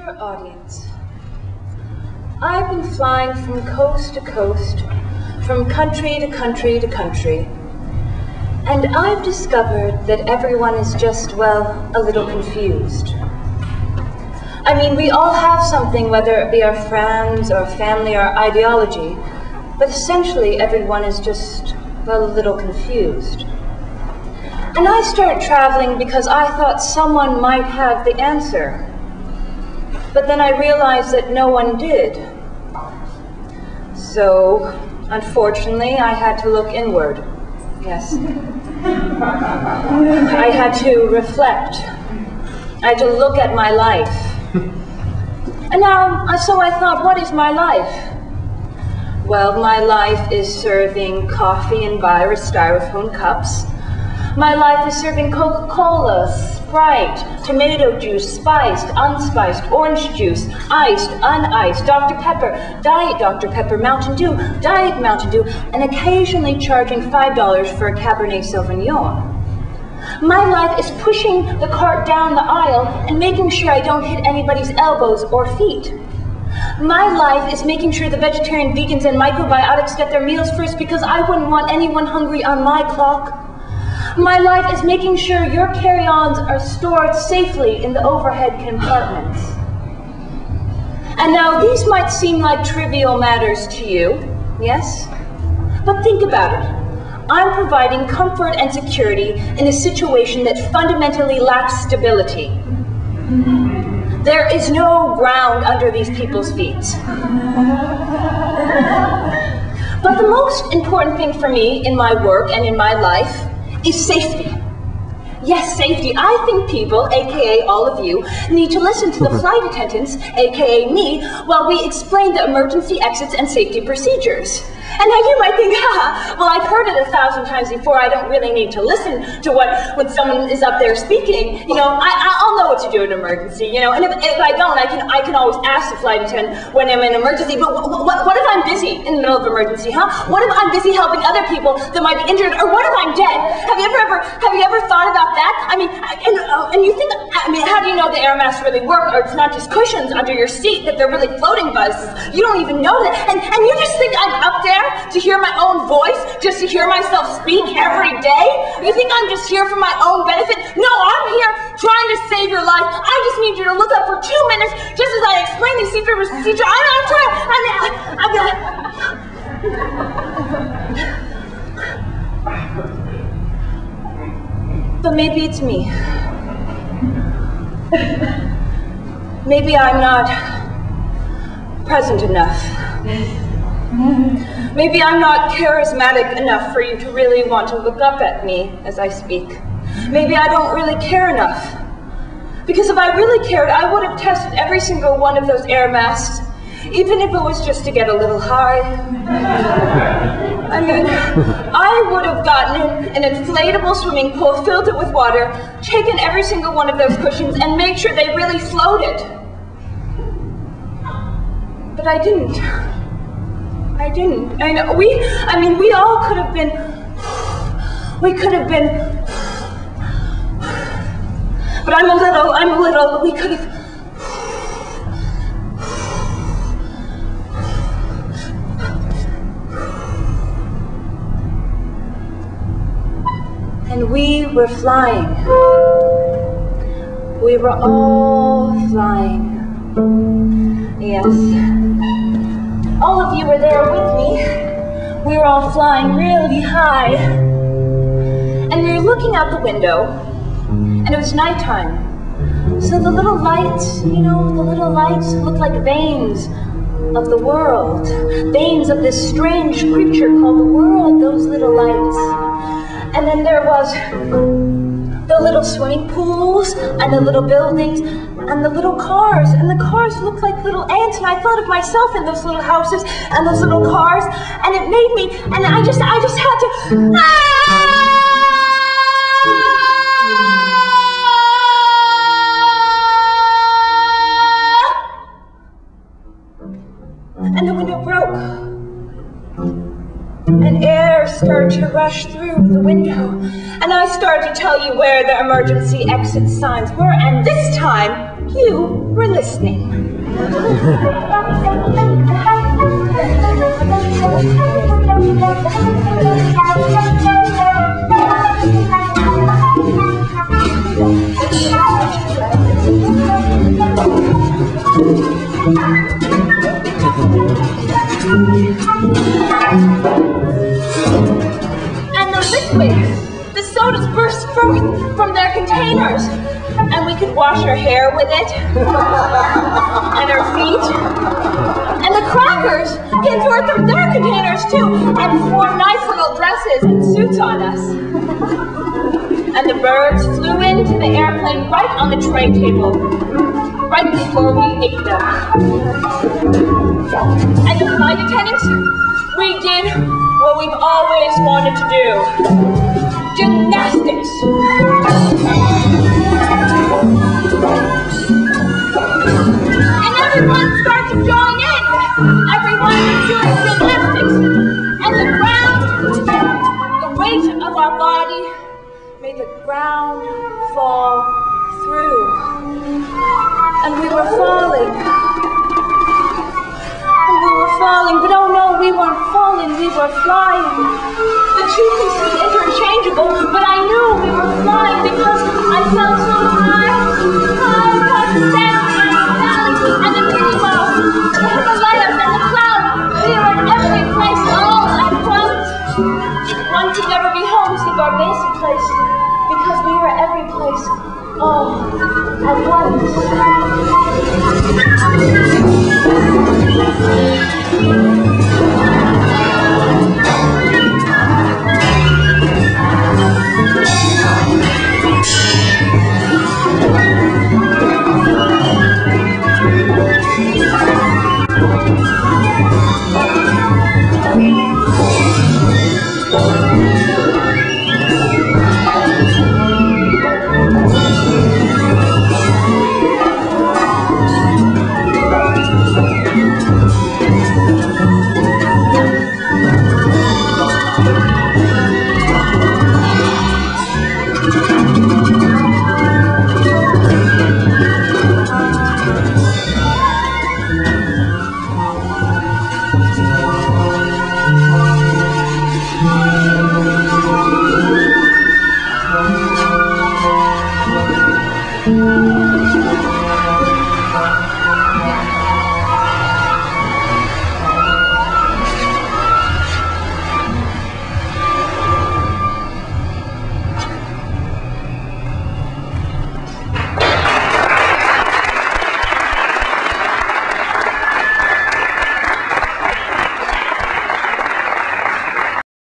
Dear audience, I've been flying from coast to coast, from country to country to country, and I've discovered that everyone is just, well, a little confused. I mean, we all have something, whether it be our friends or family or ideology, but essentially everyone is just, well, a little confused. And I started traveling because I thought someone might have the answer. But then I realized that no one did. So, unfortunately, I had to look inward. Yes. I had to reflect. I had to look at my life. And now, so I thought, what is my life? Well, my life is serving coffee in virus styrofoam cups. My life is serving Coca-Cola, Sprite, tomato juice, spiced, unspiced, orange juice, iced, uniced, Dr. Pepper, Diet Dr. Pepper, Mountain Dew, Diet Mountain Dew, and occasionally charging $5 for a Cabernet Sauvignon. My life is pushing the cart down the aisle and making sure I don't hit anybody's elbows or feet. My life is making sure the vegetarian, vegans, and microbiotics get their meals first because I wouldn't want anyone hungry on my clock. My life is making sure your carry-ons are stored safely in the overhead compartments. And now these might seem like trivial matters to you, yes? But think about it. I'm providing comfort and security in a situation that fundamentally lacks stability. There is no ground under these people's feet. But the most important thing for me in my work and in my life is safety. Yes, safety. I think people, aka all of you, need to listen to the flight attendants, aka me, while we explain the emergency exits and safety procedures. And now you might think, well, I've heard it 1,000 times before, I don't really need to listen to when someone is up there speaking. You know, I'll know what to do in an emergency, you know, and if I don't, I can always ask the flight attendant when I'm in an emergency, but what if I'm busy in the middle of an emergency, huh? What if I'm busy helping other people that might be injured, or what if I'm dead? Have you ever thought about that? I mean, and you think, I mean, how do you know the air masks really work, or it's not just cushions under your seat, that they're really floating devices? You don't even know that, and you just think I'm up there to hear my own voice, just to hear myself speak every day? You think I'm just here for my own benefit? No, I'm here trying to save your life. I just need you to look up for 2 minutes, just as I explain the secret procedure. I'm trying. But maybe it's me. Maybe I'm not present enough. Maybe I'm not charismatic enough for you to really want to look up at me as I speak. Maybe I don't really care enough. Because if I really cared, I would have tested every single one of those air masks, even if it was just to get a little high. I mean, I would have gotten an inflatable swimming pool, filled it with water, taken every single one of those cushions, and made sure they really floated. But I didn't. I didn't. And we all could have been, but I'm a little, we could have. And we were flying. We were all flying. Yes. All of you were there with me. We were all flying really high. And we were looking out the window, and it was nighttime. So the little lights, you know, the little lights looked like veins of the world. Veins of this strange creature called the world, those little lights. And then there was the little swimming pools, and the little buildings, and the little cars, and the cars looked like little ants, and I thought of myself in those little houses, and those little cars, and it made me, and I just had to, and the window broke, and air started to rush through the window, And I started to tell you where the emergency exit signs were, and this time, you were listening. And the liquid, the sodas burst forth from their containers, and we could wash our hair with it, and our feet, and the crackers came forth from their containers too, and wore nice little dresses and suits on us. And the birds flew into the airplane right on the tray table, right before we ate them. And the flight attendants, we did what we've always wanted to do. Gymnastics. And everyone started to join in. Everyone was doing gymnastics. And the ground, the weight of our body made the ground fall through. And we were falling. And we were falling, but oh no, we weren't falling, we were flying. The two can seem interchangeable, but I knew we were flying because I felt so high across the valley, and the rainbow, the Himalayas, and the clouds. We were in every place all at once. One could never be homesick or basic place, because we were every place all at once.